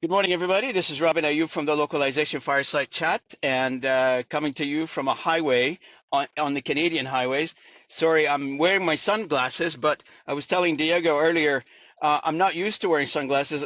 Good morning, everybody. This is Robin Ayub from the Localization Fireside Chat, and coming to you from a highway on the Canadian highways. Sorry, I'm wearing my sunglasses, but I was telling Diego earlier, I'm not used to wearing sunglasses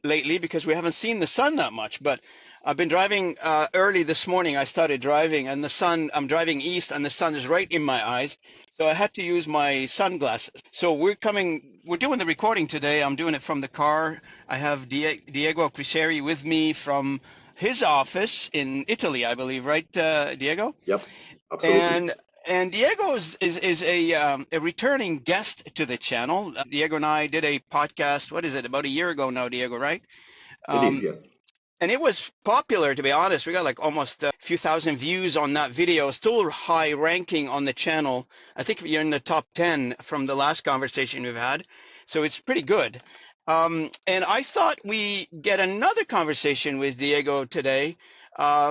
lately because we haven't seen the sun that much. But I've been driving early this morning. I started driving, and I'm driving east, and the sun is right in my eyes. So I had to use my sunglasses. So we're doing the recording today. I'm doing it from the car. I have Diego Cresceri with me from his office in Italy, I believe, right, Diego? Yep, absolutely. And Diego is a returning guest to the channel. Diego and I did a podcast. What is it? About a year ago now, Diego, right? It is, Um, yes. and it was popular, to be honest. We got like almost a few thousand views on that video. Still high ranking on the channel. I think you're in the top 10 from the last conversation we've had. So it's pretty good. And I thought we get another conversation with Diego today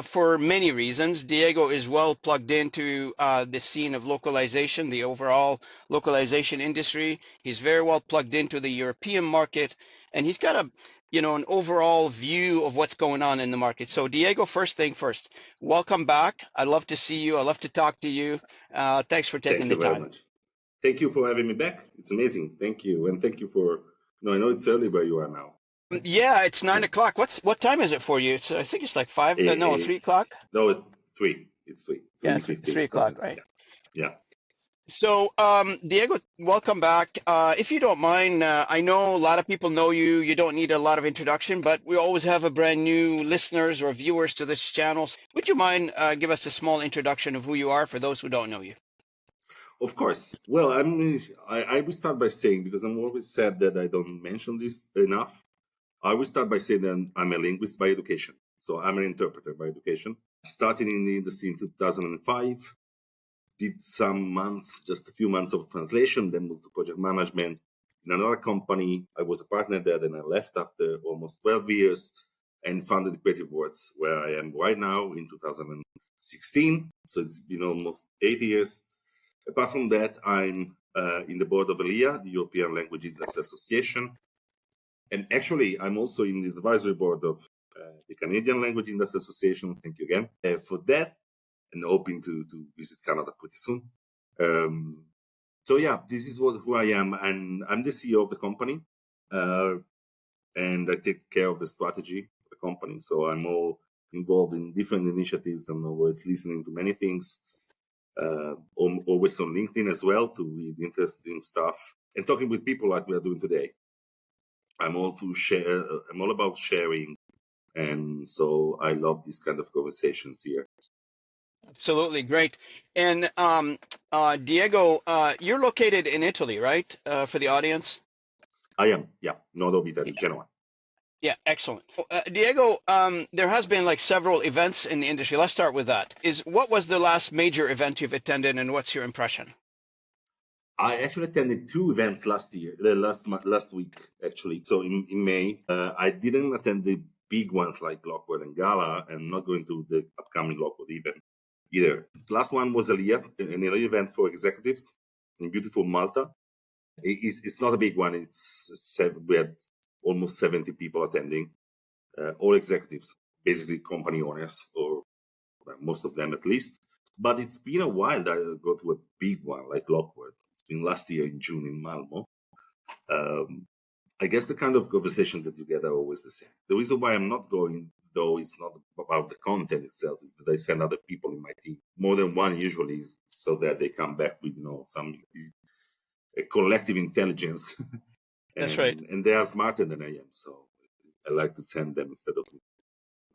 for many reasons. Diego is well plugged into the scene of localization, the overall localization industry. He's very well plugged into the European market, and he's got an overall view of what's going on in the market. So Diego, first thing first, welcome back. I'd love to see you. I'd love to talk to you. Thanks for taking Thank the you very time. much. Thank you for having me back. It's amazing. Thank you. And thank you for, I know it's early where you are now. Yeah, it's 9 o'clock. What time is it for you? I think it's like five. No, 3 o'clock. No, it's 3. It's 3. Yeah, 3:15, 3 o'clock, something. right? Yeah. So, Diego, welcome back. If you don't mind, I know a lot of people know you. You don't need a lot of introduction, but we always have a brand new listeners or viewers to this channel. Would you mind give us a small introduction of who you are for those who don't know you? Of course. Well, I will start by saying, because I'm always sad that I don't mention this enough, I will start by saying that I'm a linguist by education. So I'm an interpreter by education. Started in the industry in 2005. Did just a few months of translation, then moved to project management in another company. I was a partner there, then I left after almost 12 years and founded Creative Words, where I am right now in 2016. So it's been almost 8 years. Apart from that, I'm in the board of ELIA, the European Language Industry Association. And actually, I'm also in the advisory board of the Canadian Language Industry Association. Thank you again for that. And hoping to visit Canada pretty soon. So yeah, this is who I am, and I'm the CEO of the company, and I take care of the strategy of the company. So I'm all involved in different initiatives. I'm always listening to many things, always on LinkedIn as well to read interesting stuff and talking with people like we are doing today. I'm all about sharing, and so I love these kind of conversations here. Absolutely, great. And Diego, you're located in Italy, right? For the audience? I am, yeah, north of Italy, Genoa. Yeah, excellent. Diego, there has been like several events in the industry. Let's start with that. What was the last major event you've attended, and what's your impression? I actually attended 2 events last week, actually. So in May, I didn't attend the big ones like Lockwood and Gala, and not going to the upcoming Lockwood event either. The last one was an ELIA event for executives in beautiful Malta. It's not a big one. We had almost 70 people attending, all executives, basically company owners, or most of them at least. But it's been a while that I go to a big one like Lockwood. It's been last year in June in Malmo. I guess the kind of conversation that you get are always the same. The reason why I'm not going, though, it's not about the content itself, is that I send other people in my team, more than one usually, so that they come back with a collective intelligence. That's right. And they are smarter than I am, so I like to send them instead of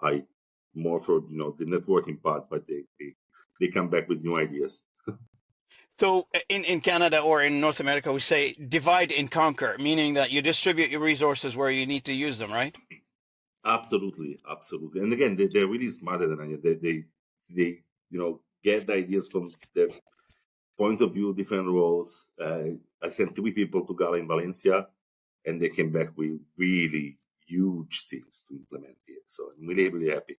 I more for the networking part, but they come back with new ideas. So in Canada or in North America, we say divide and conquer, meaning that you distribute your resources where you need to use them, right? Absolutely. And again, they're really smarter than I am. They get the ideas from their point of view, different roles. I sent 3 people to Gala in Valencia, and they came back with really huge things to implement here. So I'm really, really happy.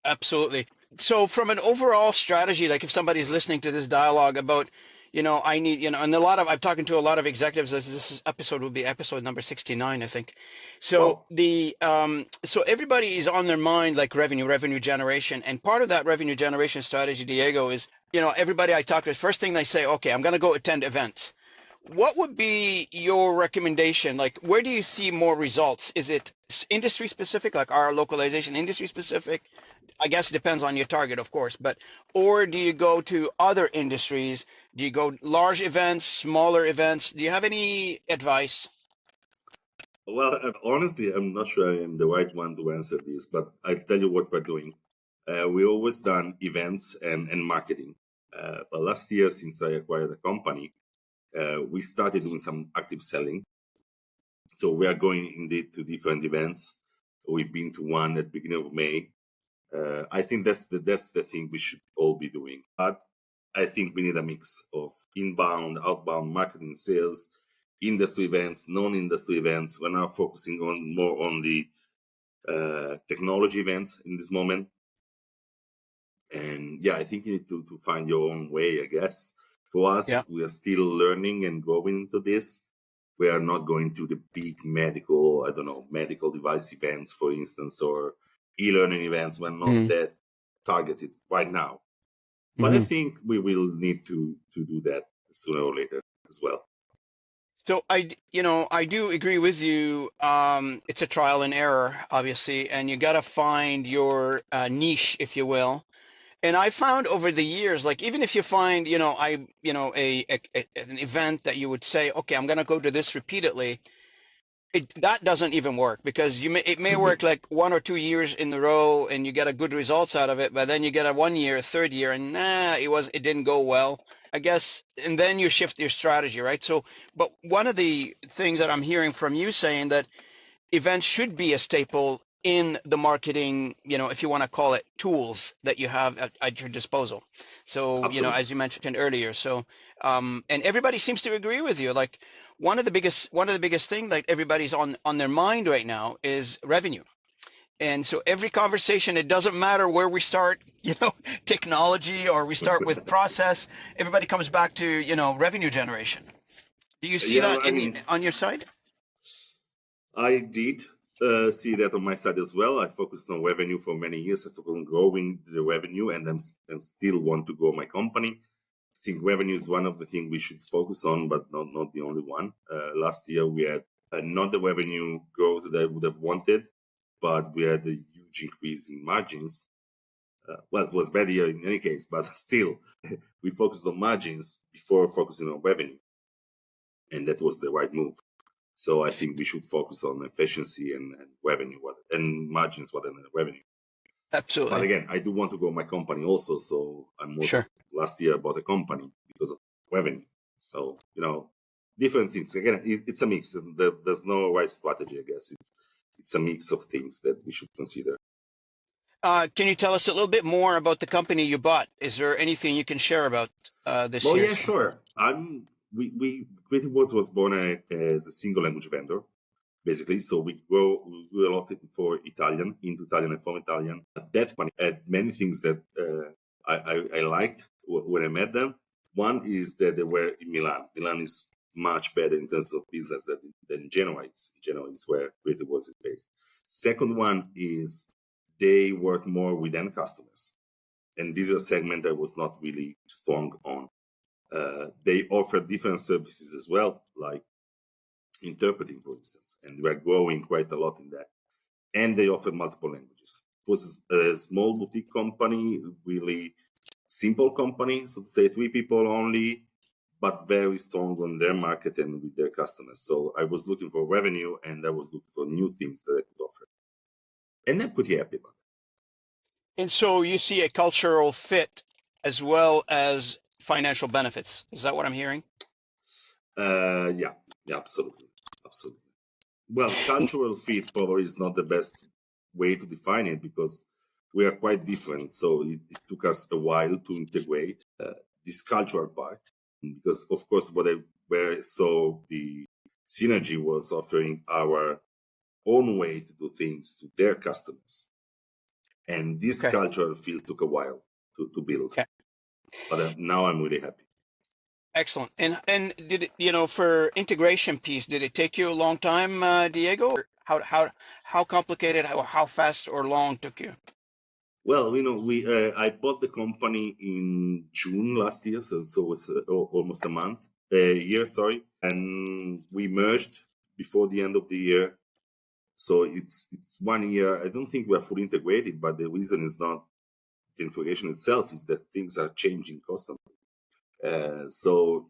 Absolutely. So from an overall strategy, like if somebody's listening to this dialogue about, I need, and I'm talking to a lot of executives as episode will be episode number 69, I think. So Wow. so everybody is on their mind, like revenue generation. And part of that revenue generation strategy, Diego, is, everybody I talk to, first thing they say, okay, I'm going to go attend events. What would be your recommendation? Like, where do you see more results? Is it industry specific, like our localization industry specific? I guess it depends on your target, of course, but or do you go to other industries? Do you go large events, smaller events? Do you have any advice? Well, honestly, I'm not sure I am the right one to answer this, but I'll tell you what we're doing. We always done events and marketing. But last year, since I acquired the company, we started doing some active selling. So we are going indeed to different events. We've been to one at the beginning of May. I think that's the thing we should all be doing. But I think we need a mix of inbound, outbound marketing, sales, industry events, non-industry events. We're now focusing on more on the technology events in this moment. And yeah, I think you need to find your own way, I guess. For Yeah. us, we are still learning and growing into this. We are not going to the big medical, I don't know, medical device events, for instance, or e-learning events. We're not Mm-hmm. that targeted right now. But I Mm-hmm. think we will need to do that sooner or later as well. So I do agree with you. It's a trial and error, obviously, and you got to find your niche, if you will. And I found over the years, like even if you find, an event that you would say, okay, I'm going to go to this repeatedly, that doesn't even work because it may work like 1 or 2 years in a row and you get a good results out of it, but then you get a 1 year, third year, and it didn't go well, I guess, and then you shift your strategy, right? So, but one of the things that I'm hearing from you saying that events should be a staple in the marketing, if you want to call it tools that you have at your disposal. So, Absolutely. as you mentioned earlier. So, and everybody seems to agree with you. Like one of the biggest thing that everybody's on their mind right now is revenue. And so every conversation, it doesn't matter where we start, technology or we start with process, everybody comes back to, revenue generation. Do you see Yeah, that I mean, on your side? I did see that on my side as well. I focused on revenue for many years. I focused on growing the revenue, and I'm still want to grow my company. I think revenue is one of the things we should focus on, but not the only one. Last year we had not the revenue growth that I would have wanted, but we had a huge increase in margins. Well, it was bad year in any case, but still, we focused on margins before focusing on revenue, and that was the right move. So I think we should focus on efficiency and revenue and margins rather than revenue. But Absolutely. again, I do want to grow my company also. So Sure. last year I bought a company because of revenue. So, different things. Again, it's a mix. There's no right strategy, I guess. It's a mix of things that we should consider. Can you tell us a little bit more about the company you bought? Is there anything you can share about this Well, year yeah, so far? sure. We Creative Words was born as a single language vendor, basically. So we grew a lot for Italian, into Italian and from Italian. That company had many things that I liked when I met them. One is that they were in Milan. Milan is much better in terms of business than Genoa is. Genoa is where Creative Words is based. Second one is they work more with end customers. And this is a segment I was not really strong on. They offer different services as well, like interpreting, for instance, and we're growing quite a lot in that. And they offer multiple languages. It was a small boutique company, really simple company, so to say, 3 people only, but very strong on their market and with their customers. So I was looking for revenue and I was looking for new things that I could offer. And I'm pretty happy about And so you see a cultural fit as well as financial benefits. Is that what I'm hearing? it. Yeah, absolutely. Absolutely. Well, cultural fit probably is not the best way to define it because we are quite different. So it took us a while to integrate this cultural part because, of course, where I saw the synergy was offering our own way to do things to their customers. And this Okay. cultural fit took a while to build. Okay. But now I'm really happy. Excellent. And did it, for integration piece, did it take you a long time, Diego? Or how complicated or how fast or long took you? Well, we I bought the company in June last year, so it's almost a month, a year, sorry, and we merged before the end of the year. So it's 1 year. I don't think we are fully integrated, but the reason is not the integration itself; is that things are changing constantly. So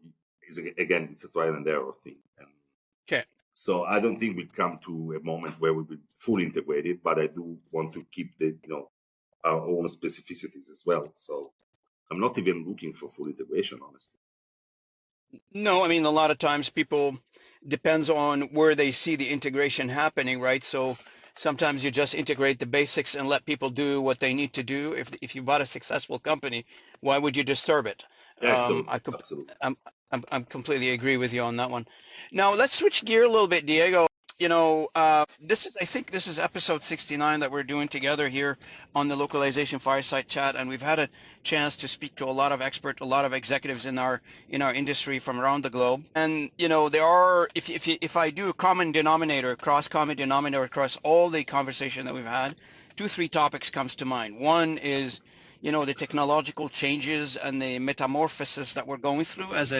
again, it's a trial and error thing, and Okay. so I don't think we come to a moment where we will be fully integrated. But I do want to keep the our own specificities as well. So I'm not even looking for full integration, honestly. No, I mean, a lot of times people depends on where they see the integration happening, right? So sometimes you just integrate the basics and let people do what they need to do. If you bought a successful company, why would you disturb it? Absolutely, absolutely. I'm completely agree with you on that one. Now let's switch gear a little bit, Diego. I think this is episode 69 that we're doing together here on the Localization Fireside Chat, and we've had a chance to speak to a lot of experts, a lot of executives in our industry from around the globe. And there are, if I do a common denominator, cross common denominator across all the conversation that we've had, two, three topics comes to mind. One is the technological changes and the metamorphosis that we're going through as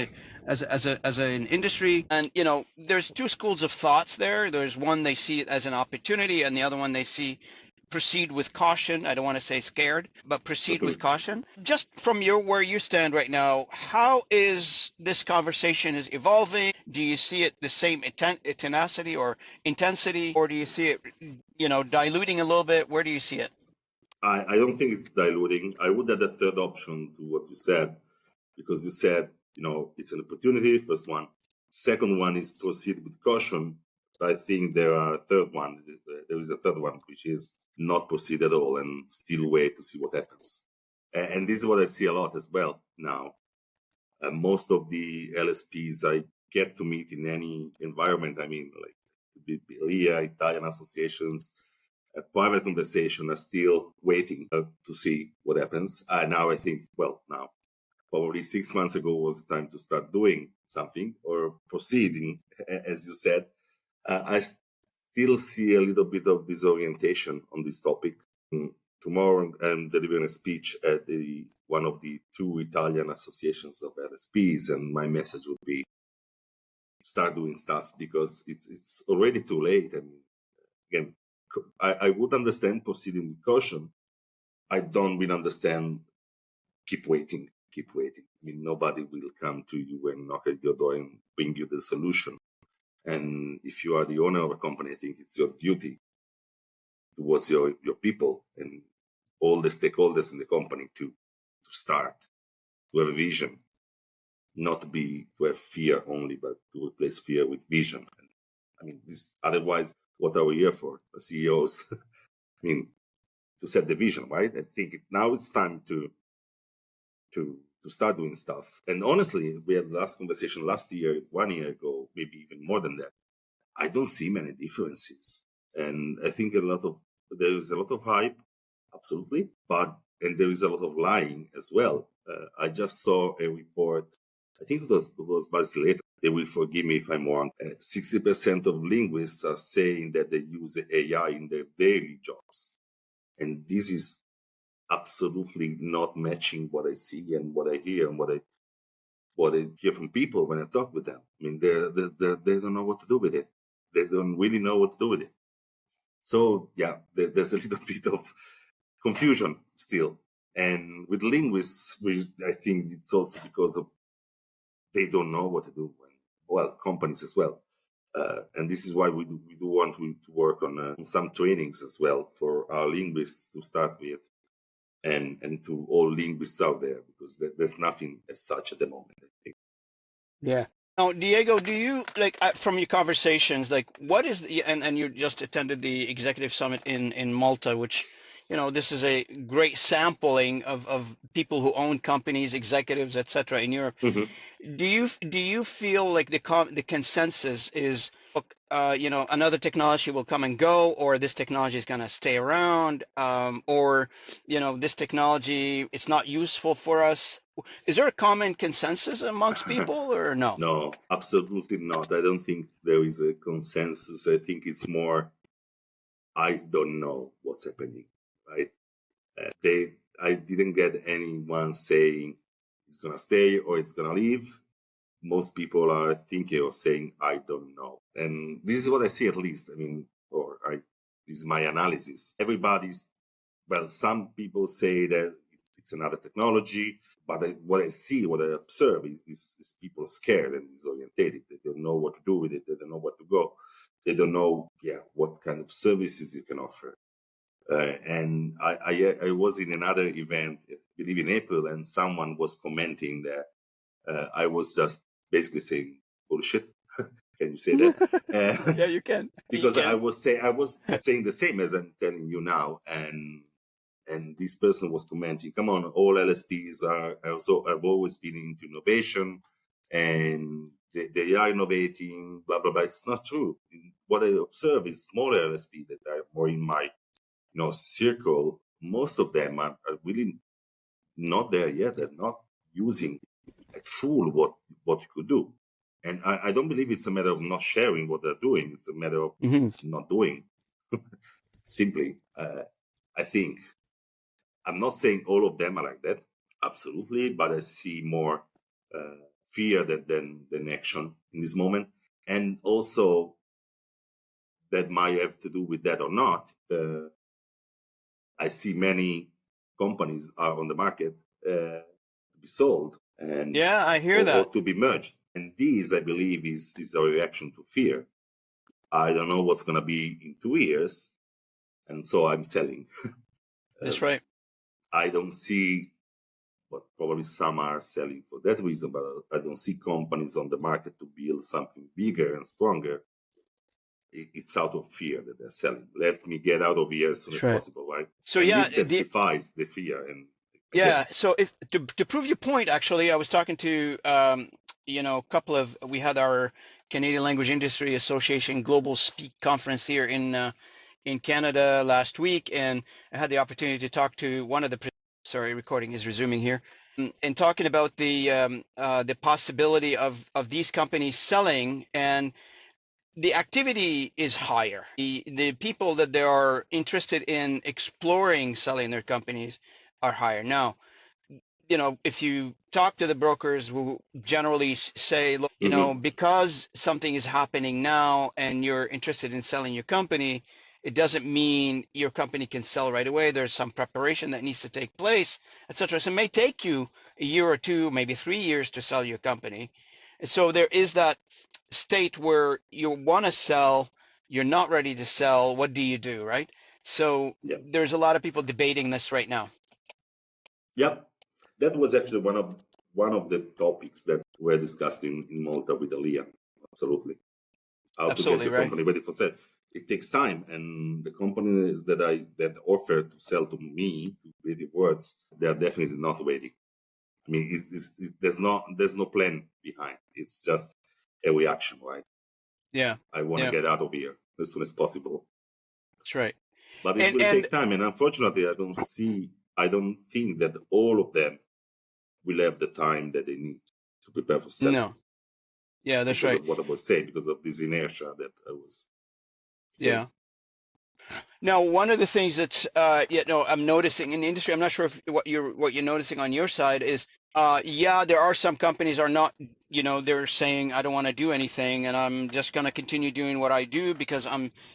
an industry. And there's two schools of thoughts there. There's one, they see it as an opportunity, and the other one, they see proceed with caution. I don't want to say scared, but proceed with caution. Just from where you stand right now, how is this conversation is evolving? Do you see it the same tenacity or intensity, or do you see it diluting a little bit? Where do you see it? I don't think it's diluting. I would add a third option to what you said, because you said, it's an opportunity, first one. Second one is proceed with caution. I think there are a third one. There is a third one, which is not proceed at all and still wait to see what happens. And this is what I see a lot as well now. Most of the LSPs I get to meet in any environment, I mean, like the BILIA, Italian associations, a private conversation, are still waiting to see what happens. Now I think, well, now probably 6 months ago was the time to start doing something or proceeding, as you said. I still see a little bit of disorientation on this topic. Tomorrow I'm delivering a speech at one of the two Italian associations of LSPs, and my message would be start doing stuff, because it's already too late. I mean, again, I would understand proceeding with caution. I don't really understand keep waiting. I mean, nobody will come to you and knock at your door and bring you the solution. And if you are the owner of a company, I think it's your duty towards your people and all the stakeholders in the company to start, to have a vision, not to have fear only, but to replace fear with vision. And, I mean, otherwise, what are we here for? The CEOs, I mean, to set the vision, right? I think now it's time to start doing stuff. And honestly, we had the last conversation last year, 1 year ago, maybe even more than that. I don't see many differences. And I think there is a lot of hype, absolutely, and there is a lot of lying as well. I just saw a report, I think it was Buzz. They will forgive me if I'm wrong. 60% of linguists are saying that they use AI in their daily jobs. And this is absolutely not matching what I see and what I hear and what I hear from people when I talk with them. I mean, they don't know what to do with it. They don't really know what to do with it. So yeah, there's a little bit of confusion still. And with linguists, I think it's also because of they don't know what to do. Well, companies as well. And this is why we do want to work on some trainings as well for our linguists to start with, and to all linguists out there, because there's nothing as such at the moment, I think. Yeah. Now, Diego, do you like from your conversations, like what is and you just attended the executive summit in Malta, which, this is a great sampling of people who own companies, executives, etc. in Europe. Mm-hmm. Do you feel like the consensus is, look, another technology will come and go, or this technology is going to stay around, or this technology it's not useful for us? Is there a common consensus amongst people or no? No, absolutely not. I don't think there is a consensus. I think it's more, I don't know what's happening, right? I didn't get anyone saying it's gonna stay or it's gonna leave. Most people are thinking or saying, I don't know. And this is what I see, at least. I mean, this is my analysis. Well, some people say that it's another technology, but what I see, what I observe is people scared and disorientated. They don't know what to do with it. They don't know where to go. They don't know, what kind of services you can offer. And I was in another event, I believe in April, and someone was commenting that I was just basically saying bullshit. Can you say that? Yeah, you can. You Because I can. was saying the same as I'm telling you now, and this person was commenting, "Come on, all LSPs have always been into innovation, and they are innovating, blah blah blah." It's not true. What I observe is smaller LSP that are more in my circle. Most of them are really not there yet. They're not using at full what you could do. And I don't believe it's a matter of not sharing what they're doing. It's a matter of Hmm. not doing. Simply, I think I'm not saying all of them are like that, absolutely, but I see more fear than action in this moment, and also that might have to do with that or not. I see many companies are on the market to be sold and Yeah, I hear or that. to be merged, and this, I believe, is a reaction to fear. I don't know what's going to be in 2 years, and so I'm selling. That's right. I don't see, but probably some are selling for that reason, but I don't see companies on the market to build something bigger and stronger. It's out of fear that they're selling. Let me get out of here as soon That's as right. possible, right? So And yeah, this testifies the fear, and I yeah. guess, So if to prove your point, actually, I was talking to a couple of we had our Canadian Language Industry Association Global Speak conference here in Canada last week, and I had the opportunity to talk to one of the sorry, recording is resuming here, and talking about the possibility of these companies selling, and the activity is higher. The people that they are interested in exploring selling their companies are higher. Now, if you talk to the brokers who generally say, look, mm-hmm. because something is happening now and you're interested in selling your company, it doesn't mean your company can sell right away. There's some preparation that needs to take place, etc. So it may take you a year or two, maybe 3 years to sell your company. And so there is that state where you want to sell, you're not ready to sell. What do you do, right? So Yeah, there's a lot of people debating this right now. yep. That was actually one of the topics that were discussed in Malta with Alia. Absolutely, how to get Absolutely your right. company ready for sale. It takes time, and the companies that offer to sell to me, to Creative Words, they are definitely not ready. I mean, there's no plan behind. It's just a reaction, right? Yeah. I want to Yeah. get out of here as soon as possible, That's right. but it will And take time. And unfortunately, I don't think that all of them will have the time that they need to prepare for selling no. Yeah, that's because right. of what I was saying, because of this inertia that I was saying. Yeah. Now, one of the things that's I'm noticing in the industry, I'm not sure if what you're noticing on your side is yeah, there are some companies are not, they're saying I don't want to do anything and I'm just going to continue doing what I do because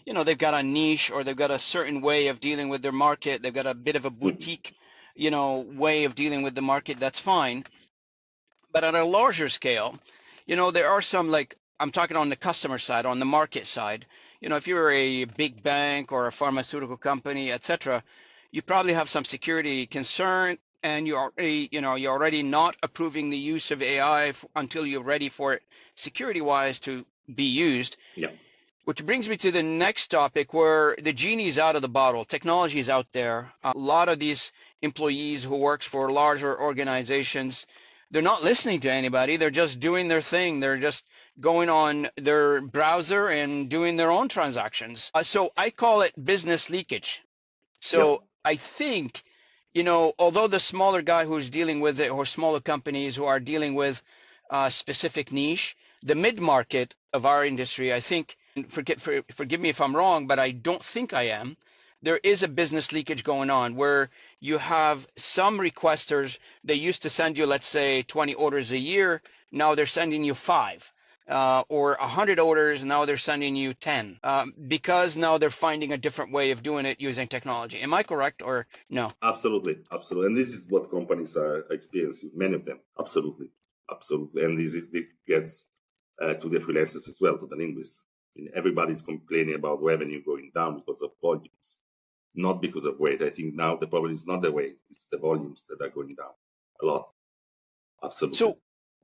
they've got a niche or they've got a certain way of dealing with their market. They've got a bit of a Mhm. boutique, way of dealing with the market. That's fine. But at a larger scale, there are some, like I'm talking on the customer side, on the market side. If you're a big bank or a pharmaceutical company, etc., you probably have some security concern, and you're already not approving the use of AI until you're ready for it security-wise to be used. Yeah, Which brings me to the next topic where the genie's out of the bottle. Technology is out there. A lot of these employees who works for larger organizations, they're not listening to anybody. They're just doing their thing. They're just going on their browser and doing their own transactions. So I call it business leakage. yep, So I think, although the smaller guy who's dealing with it, or smaller companies who are dealing with a specific niche, the mid-market of our industry, I think, and forgive me if I'm wrong, but I don't think I am, there is a business leakage going on where you have some requesters, they used to send you, let's say, 20 orders a year. Now they're sending you 5. Or 100 orders, now they're sending you 10, because now they're finding a different way of doing it using technology. Am I correct or no? Absolutely, absolutely. And this is what companies are experiencing, many of them. Absolutely, absolutely. And it gets to the freelancers as well, to the linguists. Everybody's complaining about revenue going down because of volumes, not because of weight. I think now the problem is not the weight, it's the volumes that are going down a lot. Absolutely.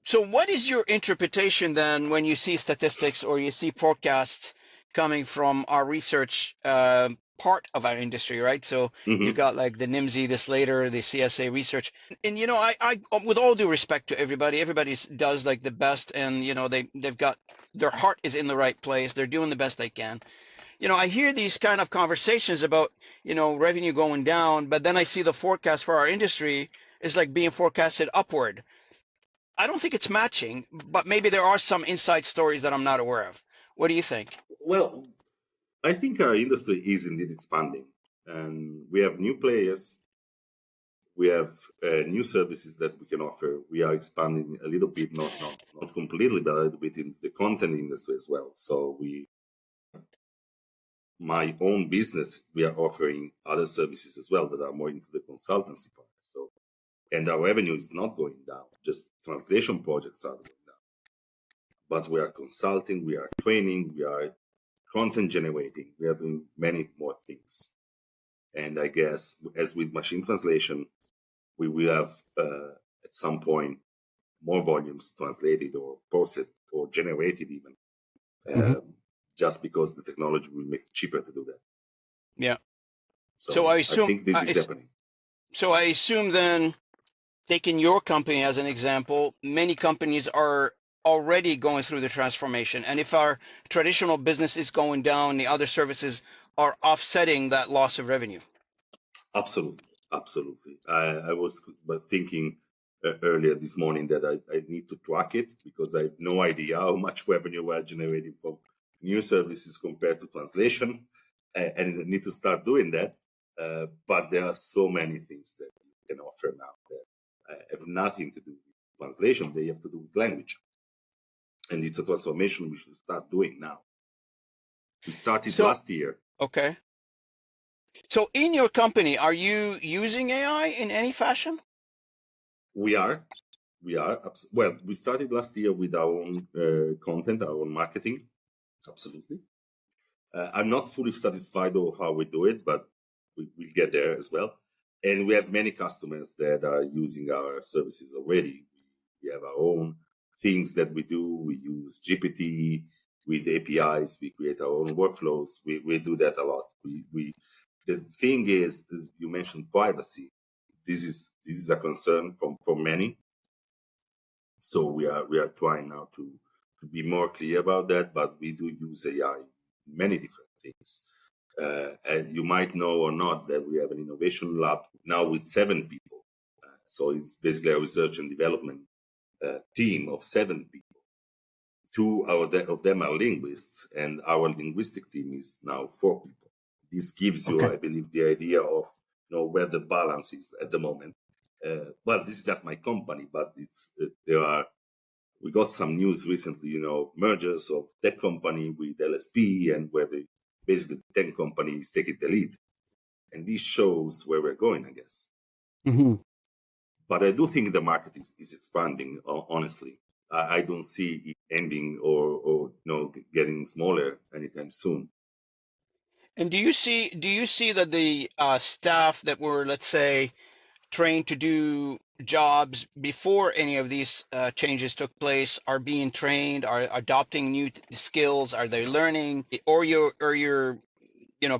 So what is your interpretation then when you see statistics or you see forecasts coming from our research part of our industry, right? So you got like the NIMSI, the Slater, the CSA research, and I with all due respect to everybody does like the best, and they've got their heart is in the right place. They're doing the best they can. I hear these kind of conversations about revenue going down, but then I see the forecast for our industry is like being forecasted upward. I don't think it's matching, but maybe there are some inside stories that I'm not aware of. What do you think? Well, I think our industry is indeed expanding, and we have new players. We have new services that we can offer. We are expanding a little bit, not completely, but a little bit into the content industry as well. So my own business, we are offering other services as well that are more into the consultancy part. So, and our revenue is not going down, just translation projects are going down. But we are consulting, we are training, we are content generating, we are doing many more things. And I guess, as with machine translation, we will have at some point more volumes translated or processed or generated even, just because the technology will make it cheaper to do that. Yeah. So I think this is happening. So I assume then, taking your company as an example, many companies are already going through the transformation. And if our traditional business is going down, the other services are offsetting that loss of revenue. Absolutely. Absolutely. I was thinking earlier this morning that I need to track it because I have no idea how much revenue we're generating from new services compared to translation. And I need to start doing that. But there are so many things that you can offer now that have nothing to do with translation. They have to do with language. And it's a transformation we should start doing now. We started last year. Okay. So in your company, are you using AI in any fashion? We are. Well, we started last year with our own content, our own marketing. Absolutely. I'm not fully satisfied with how we do it, but we'll get there as well. And we have many customers that are using our services already. We have our own things that we do. We use GPT with APIs. We create our own workflows. We do that a lot. The thing is, you mentioned privacy. This is a concern for many. So we are trying now to be more clear about that, but we do use AI in many different things. And you might know or not that we have an innovation lab now with 7 people. So it's basically a research and development team of 7 people. 2 of them are linguists, and our linguistic team is now 4 people. This gives you, I believe, the idea of where the balance is at the moment. Well, this is just my company, but we got some news recently, mergers of tech company with LSP, and where basically the tech company is taking the lead. And this shows where we're going, I guess. Mm-hmm. But I do think the market is expanding, honestly. I don't see it ending or getting smaller anytime soon. And do you see that the staff that were, let's say, trained to do jobs before any of these changes took place are being trained, are adopting new skills? Are they learning, or you're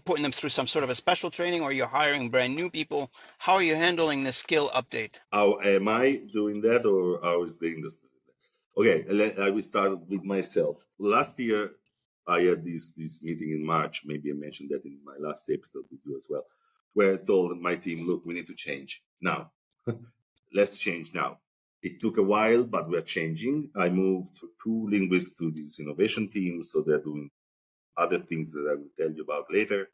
putting them through some sort of a special training, or you're hiring brand new people? How are you handling the skill update? How am I doing that, or how is the industry? Okay, I will start with myself. Last year, I had this meeting in March. Maybe I mentioned that in my last episode with you as well. where I told my team, look, we need to change now. Let's change now. It took a while, but we're changing. I moved 2 linguists to this innovation team, so they're doing other things that I will tell you about later.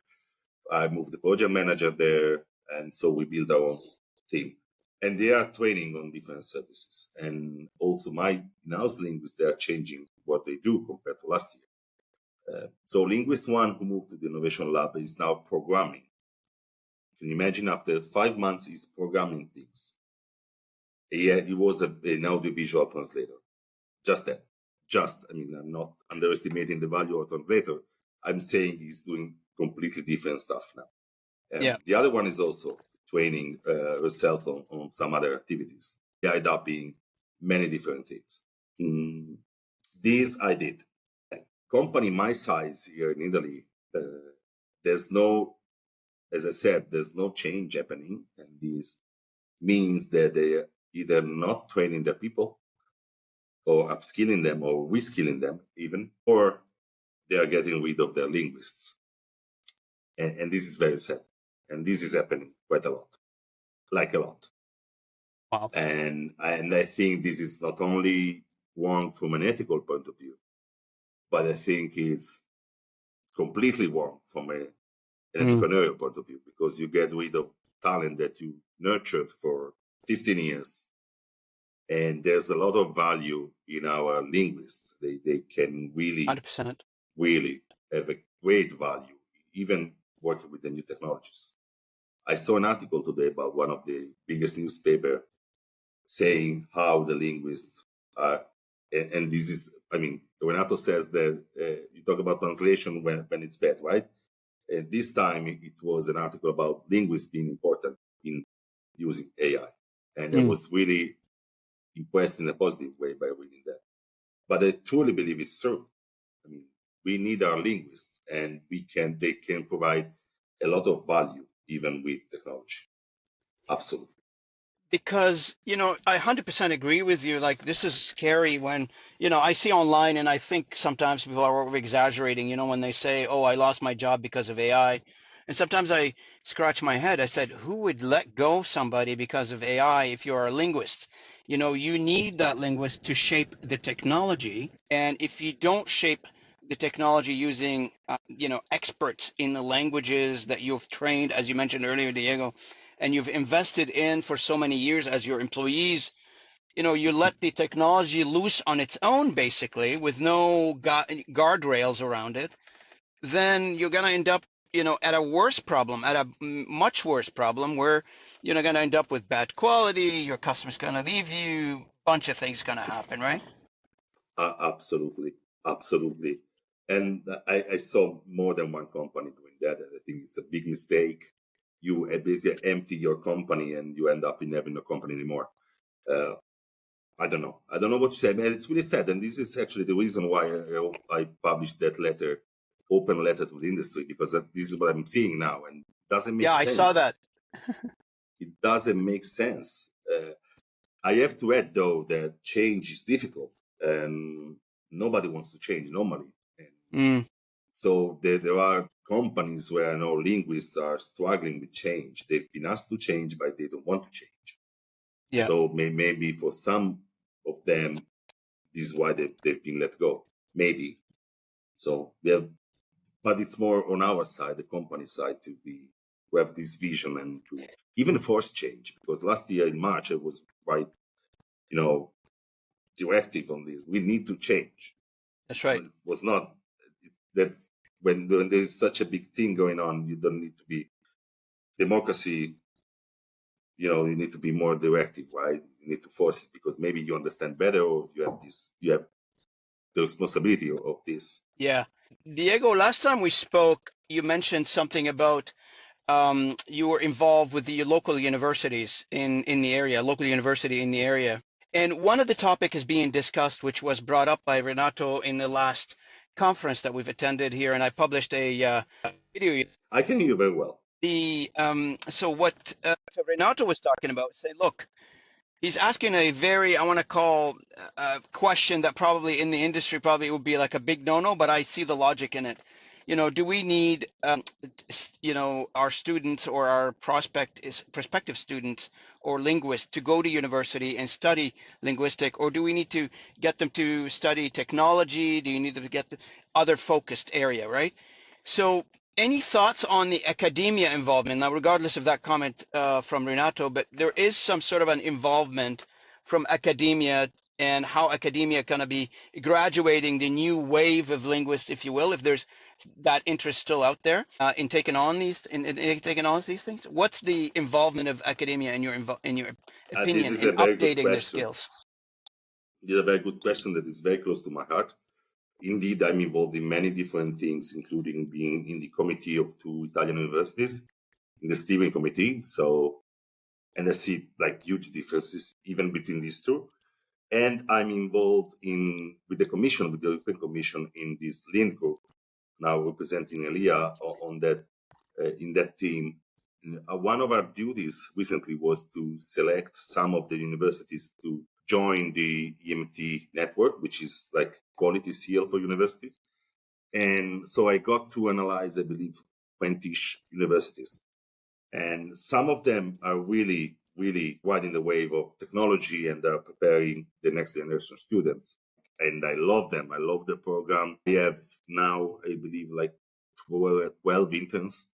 I moved the project manager there, and so we build our own team. And they are training on different services. And also my in-house linguists, they are changing what they do compared to last year. So linguist one who moved to the innovation lab is now programming. Can you imagine after 5 months he's programming things? Yeah, he was an audiovisual translator. Just that. I mean, I'm not underestimating the value of a translator. I'm saying he's doing completely different stuff now. And Yeah. the other one is also training herself on some other activities. They end up being many different things. This I did. Company my size here in Italy, there's no, as I said, there's no change happening. And this means that they are either not training their people or upskilling them or reskilling them even, or they are getting rid of their linguists. And this is very sad. And this is happening quite a lot, like a lot. Wow. And I think this is not only wrong from an ethical point of view, but I think it's completely wrong from an entrepreneurial point of view, because you get rid of talent that you nurtured for 15 years. And there's a lot of value in our linguists. They can really, 100%. really have a great value, even working with the new technologies. I saw an article today about one of the biggest newspaper saying how the linguists are, and this is, I mean, Renato says that you talk about translation when it's bad, right? And this time it was an article about linguists being important in using AI. And I was really impressed in a positive way by reading that. But I truly believe it's true. I mean, we need our linguists, and they can provide a lot of value even with technology. Absolutely. Because, I 100% agree with you. Like, this is scary when, I see online and I think sometimes people are over exaggerating, when they say, oh, I lost my job because of AI. And sometimes I scratch my head. I said, who would let go somebody because of AI if you're a linguist? You need that linguist to shape the technology. And if you don't shape the technology using, experts in the languages that you've trained, as you mentioned earlier, Diego, and you've invested in for so many years as your employees, you let the technology loose on its own, basically, with no guardrails around it, then you're going to end up, at a worse problem, at a much worse problem, where you're going to end up with bad quality, your customer's going to leave you, bunch of things going to happen, right? Absolutely. Absolutely. And I saw more than one company doing that. And I think it's a big mistake. You empty your company and you end up in having no company anymore. I don't know. I don't know what to say. Man, it's really sad. And this is actually the reason why I published that letter, open letter to the industry, because this is what I'm seeing now. And it doesn't make Yeah, I saw sense. that. It doesn't make sense. I have to add, though, that change is difficult. And nobody wants to change normally. And so there are companies where I know linguists are struggling with change. They've been asked to change, but they don't want to change. Yeah. So maybe for some of them, this is why they've been let go. Maybe. So but it's more on our side, the company side, to have this vision and to even force change. Because last year in March, I was quite, directive on this. We need to change. That's right. It was not that when there's such a big thing going on, you don't need to be democracy. You need to be more directive, right? You need to force it because maybe you understand better, or you have the responsibility of this. Yeah. Diego, last time we spoke, you mentioned something about you were involved with the local universities in the area, local university in the area. And one of the topic is being discussed, which was brought up by Renato in the last conference that we've attended here. And I published a video. I can hear you very well. So what so Renato was talking about, say, look, he's asking a very, I want to call question that probably in the industry probably would be like a big no-no, but I see the logic in it. do we need, our students or our prospective students or linguists to go to university and study linguistic, or do we need to get them to study technology? Do you need them to get the other focused area, right? So any thoughts on the academia involvement? Now, regardless of that comment from Renato, but there is some sort of an involvement from academia and how academia going to be graduating the new wave of linguists, if you will, if there's that interest still out there in taking on these things. What's the involvement of academia in your This opinion is in a very good updating their question. skills? This is a very good question that is very close to my heart. Indeed, I'm involved in many different things, including being in the committee of 2 Italian universities, in the steering committee. So, and I see like huge differences even between these two. And I'm involved with the Commission, with the European Commission, in this Lean group, now representing ELIA on that in that team. One of our duties recently was to select some of the universities to join the EMT network, which is like quality seal for universities. And so I got to analyze, I believe, 20-ish universities. And some of them are really, really riding the wave of technology and are preparing the next generation of students. And I love them. I love the program. We have now, I believe, like 12 interns.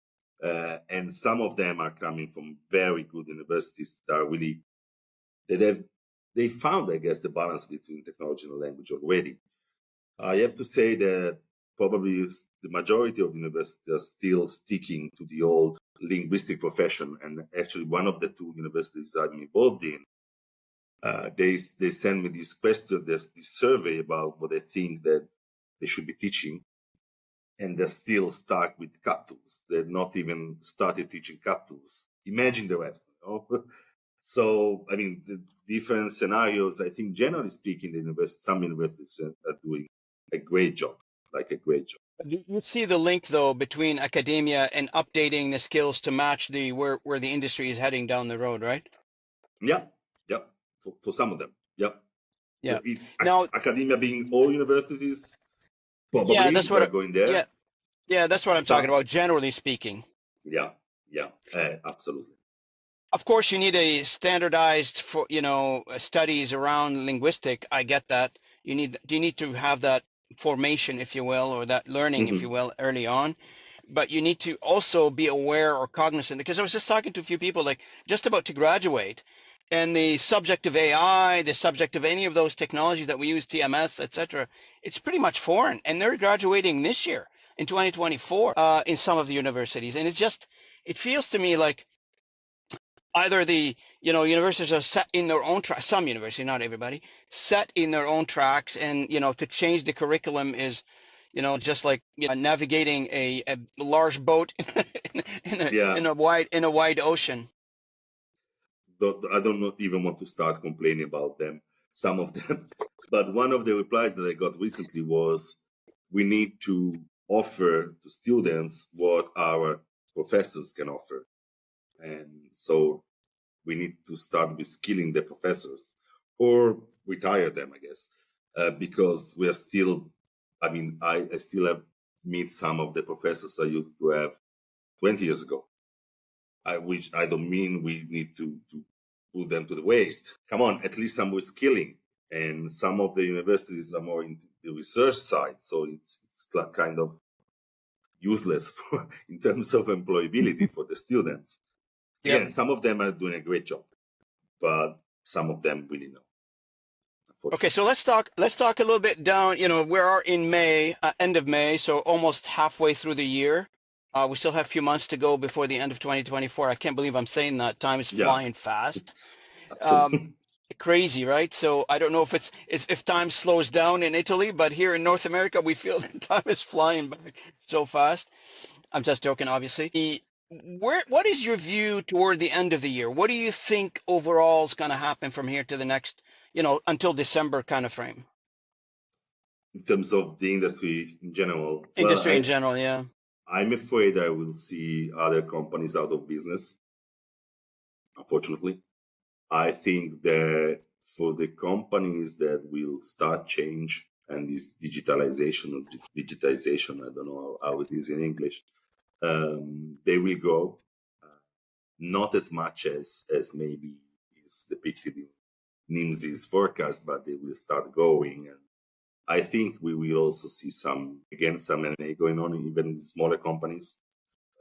And some of them are coming from very good universities that are really, they found, I guess, the balance between technology and language already. I have to say that probably the majority of universities are still sticking to the old linguistic profession. And actually, one of the 2 universities I'm involved in, they send me this question, this survey about what they think that they should be teaching, and they're still stuck with cut tools. They've not even started teaching cut tools. Imagine the rest. So, I mean, the different scenarios, I think, generally speaking, some universities are doing a great job, like a great job. You see the link though between academia and updating the skills to match the where the industry is heading down the road, right? Yeah, yeah, for some of them, yeah. Yeah. Now, Academia being all universities, yeah, probably they're going yeah, there. yeah, that's what I'm talking Some, about, generally speaking. yeah, yeah, absolutely. Of course, you need a standardized for studies around linguistic. I get that. You need to have that formation, if you will, or that learning, if you Hmm. will, early on. But you need to also be aware or cognizant, because I was just talking to a few people like just about to graduate, and the subject of AI, the subject of any of those technologies that we use, TMS, etc., it's pretty much foreign, and they're graduating this year in 2024 in some of the universities, and it feels to me like either the universities are set in their own track, some universities, not everybody, set in their own tracks, and to change the curriculum is just like navigating a large boat Yeah, in a wide ocean. I don't even want to start complaining about them, some of them. But one of the replies that I got recently was, we need to offer to students what our professors can offer. And so we need to start with skilling the professors or retire them, I guess, because we are still, I mean, I still have meet some of the professors I used to have 20 years ago. Which I don't mean we need to put them to the waste. Come on, at least some with skilling. And some of the universities are more into the research side, so it's kind of useless in terms of employability for the students. Yep. Again, some of them are doing a great job, but some of them really not, Okay, unfortunately. so let's talk a little bit down. We are in May, end of May, so almost halfway through the year. We still have a few months to go before the end of 2024. I can't believe I'm saying that. Time is Yeah, flying fast. Um, absolutely. Crazy, right? So I don't know if time slows down in Italy, but here in North America, we feel that time is flying back so fast. I'm just joking, obviously. What is your view toward the end of the year? What do you think overall is going to happen from here to the next, until December kind of frame? In terms of the industry in general, well, Industry in general, yeah. I'm afraid I will see other companies out of business, unfortunately. I think that for the companies that will start change, and this digitization, I don't know how it is in English, they will grow, not as much as maybe is depicted in NIMS's forecast, but they will start growing. And I think we will also see some M&A going on, even in smaller companies.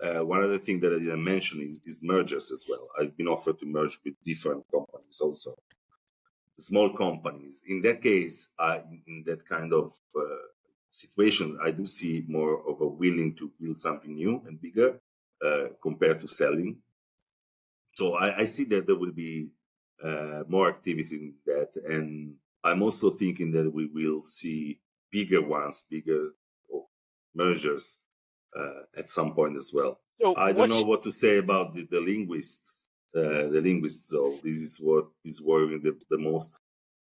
One other thing that I didn't mention is mergers as well. I've been offered to merge with different companies also, small companies. In that case, in that kind of situation, I do see more of a willing to build something new and bigger compared to selling. So I see that there will be more activity in that. And I'm also thinking that we will see bigger mergers at some point as well. So I don't know what to say about the linguists. So this is what is worrying the most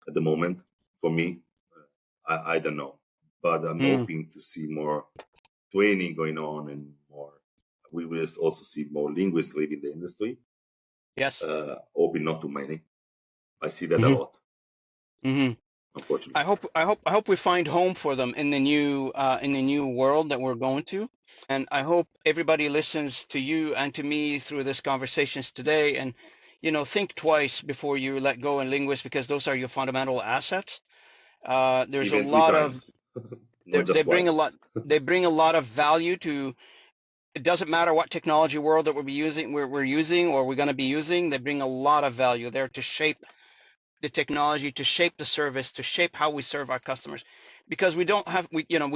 at the moment for me. I don't know, but I'm hoping to see more training going on and more. We will also see more linguists leaving the industry. Yes. Hoping not too many. I see that a lot. Unfortunately. I hope we find home for them in the new world that we're going to. And I hope everybody listens to you and to me through this conversations today, and think twice before you let go in linguists, because those are your fundamental assets. There's Even a three lot of times, not just they bring a twice. lot they bring a lot of value to. It doesn't matter what technology world that we're using or we're going to be using. They bring a lot of value there to shape the technology, to shape the service, to shape how we serve our customers, because we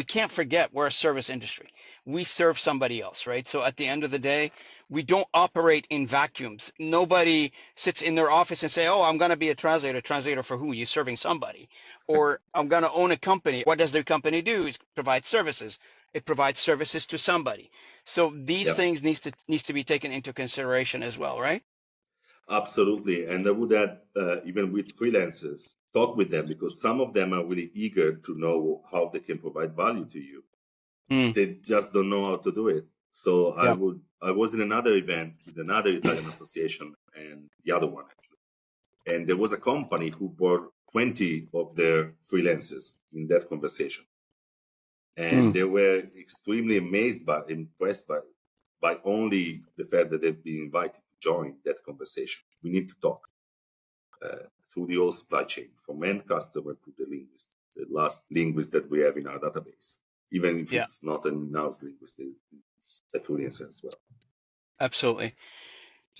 can't forget we're a service industry. We serve somebody else, right? So at the end of the day, we don't operate in vacuums. Nobody sits in their office and say, oh, I'm going to be a translator for who? You're serving somebody. Or I'm going to own a company. What does the company do? It provides services. It provides services to somebody. So these things needs to be taken into consideration as well, right? Absolutely. And I would add, even with freelancers, talk with them, because some of them are really eager to know how they can provide value to you. They just don't know how to do it. So I was in another event with another Italian association and the other one actually. And there was a company who brought 20 of their freelancers in that conversation. And they were extremely impressed by only the fact that they've been invited to join that conversation. We need to talk through the whole supply chain, from end customer to the linguist, the last linguist that we have in our database. Even if it's not an in-house linguist, it's a freelancer as well. Absolutely.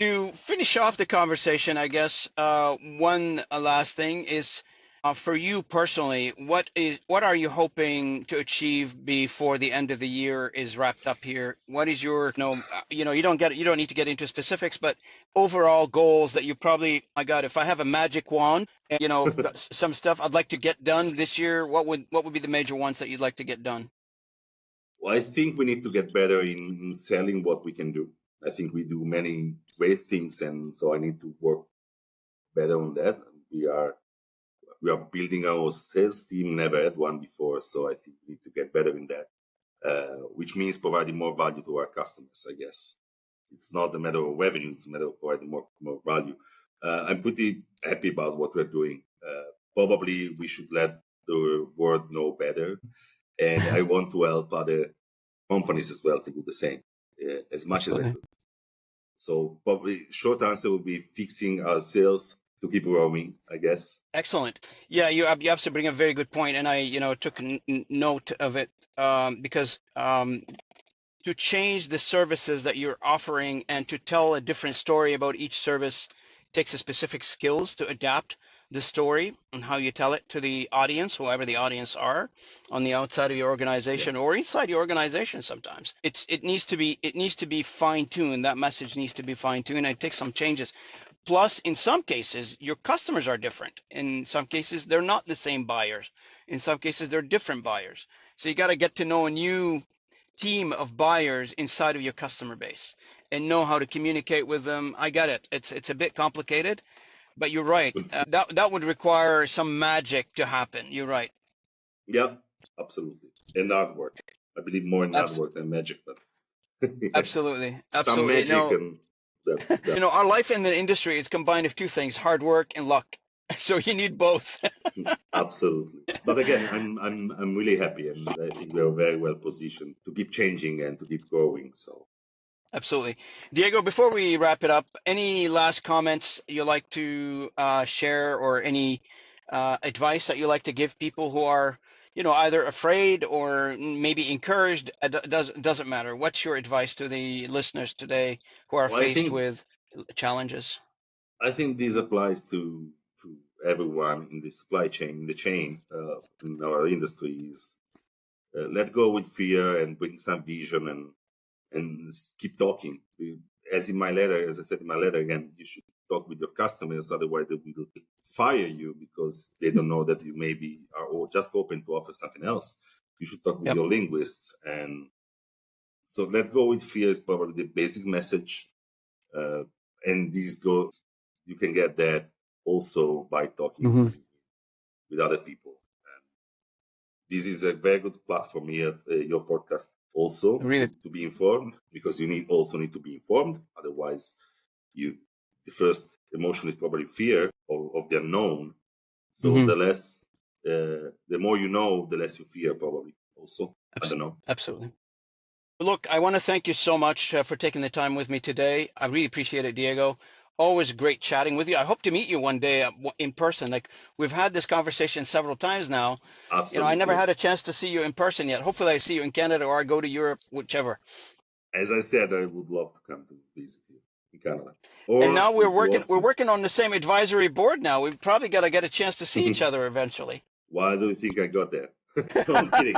To finish off the conversation, I guess one last thing is, for you personally, what are you hoping to achieve before the end of the year is wrapped up here? What is your you don't need to get into specifics, but overall goals that you probably, my God, if I have a magic wand and got some stuff I'd like to get done this year, what would be the major ones that you'd like to get done? Well, I think we need to get better in selling what we can do. I think we do many great things, and so I need to work better on that. We are building our sales team, never had one before, so I think we need to get better in that, which means providing more value to our customers, I guess. It's not a matter of revenue, it's a matter of providing more value. I'm pretty happy about what we're doing. Probably we should let the world know better, and I want to help other companies as well to do the same, as much as I could. So probably short answer would be fixing our sales to keep growing, I guess. Excellent. Yeah, you absolutely bring a very good point, and I took note of it, because to change the services that you're offering and to tell a different story about each service takes a specific skills to adapt the story and how you tell it to the audience, whoever the audience are, on the outside of your organization or inside your organization. Sometimes it needs to be fine-tuned. That message needs to be fine-tuned, and it takes some changes. Plus, in some cases, your customers are different. In some cases, they're not the same buyers. In some cases, they're different buyers. So you got to get to know a new team of buyers inside of your customer base and know how to communicate with them. I get it. It's a bit complicated, but you're right. That would require some magic to happen. You're right. Yeah, absolutely. And hard work. I believe more in hard work than magic, but Absolutely. some Absolutely. magic and Our life in the industry is combined of two things: hard work and luck. So you need both. Absolutely. But again, I'm really happy, and I think we are very well positioned to keep changing and to keep growing. So Absolutely. Diego, before we wrap it up, any last comments you like to share, or any advice that you like to give people who are, either afraid or maybe encouraged? Doesn't matter. What's your advice to the listeners today who are well, I faced think with challenges? this applies to everyone in the supply chain, in the chain, in our industry. Is let go with fear and bring some vision and keep talking. As in my letter, as I said in my letter, again, you should talk with your customers, otherwise they will fire you because they don't know that you maybe are just open to offer something else. You should talk with Yep. your linguists, and so let go with fear is probably the basic message. Uh, and these go, you can get that also by talking Hmm. with other people. And this is a very good platform here, your podcast, also Really. to be informed, because you need to be informed. Otherwise, the first emotion is probably fear of the unknown. So Hmm. the more you know, the less you fear, probably. Also, I don't know. Absolutely. Look, I want to thank you so much for taking the time with me today. I really appreciate it, Diego. Always great chatting with you. I hope to meet you one day in person. Like, we've had this conversation several times now. I never Absolutely. had a chance to see you in person yet. Hopefully I see you in Canada, or I go to Europe, whichever. As I said, I would love to come to visit you in Canada And or now to we're Austin. working on the same advisory board now. We've probably got to get a chance to see each other eventually. Why do you think I got there? No, I'm kidding.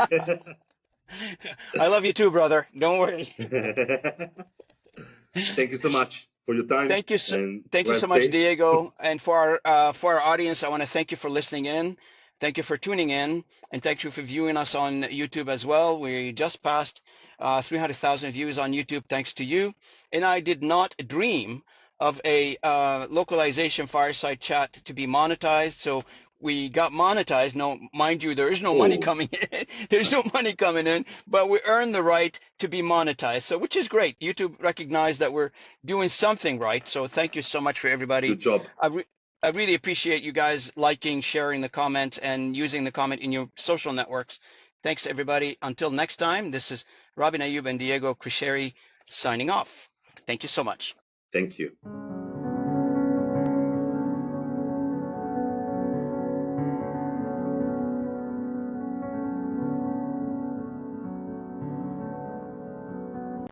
I love you too, brother. Don't worry. Thank you so much for your time Thank you so, and thank you drive so much, safe. Diego. And for our audience, I want to thank you for listening in. Thank you for tuning in, and thank you for viewing us on YouTube as well. We just passed 300,000 views on YouTube, thanks to you. And I did not dream of a localization fireside chat to be monetized. So we got monetized. No, mind you, there is no money Oh, coming in. There's no money coming in, but we earned the right to be monetized. So, which is great. YouTube recognized that we're doing something right. So thank you so much for everybody. good job. I, re- I really appreciate you guys liking, sharing the comment, and using the comment in your social networks. Thanks, everybody. Until next time, this is Robin Ayub and Diego Cresceri signing off. Thank you so much. Thank you.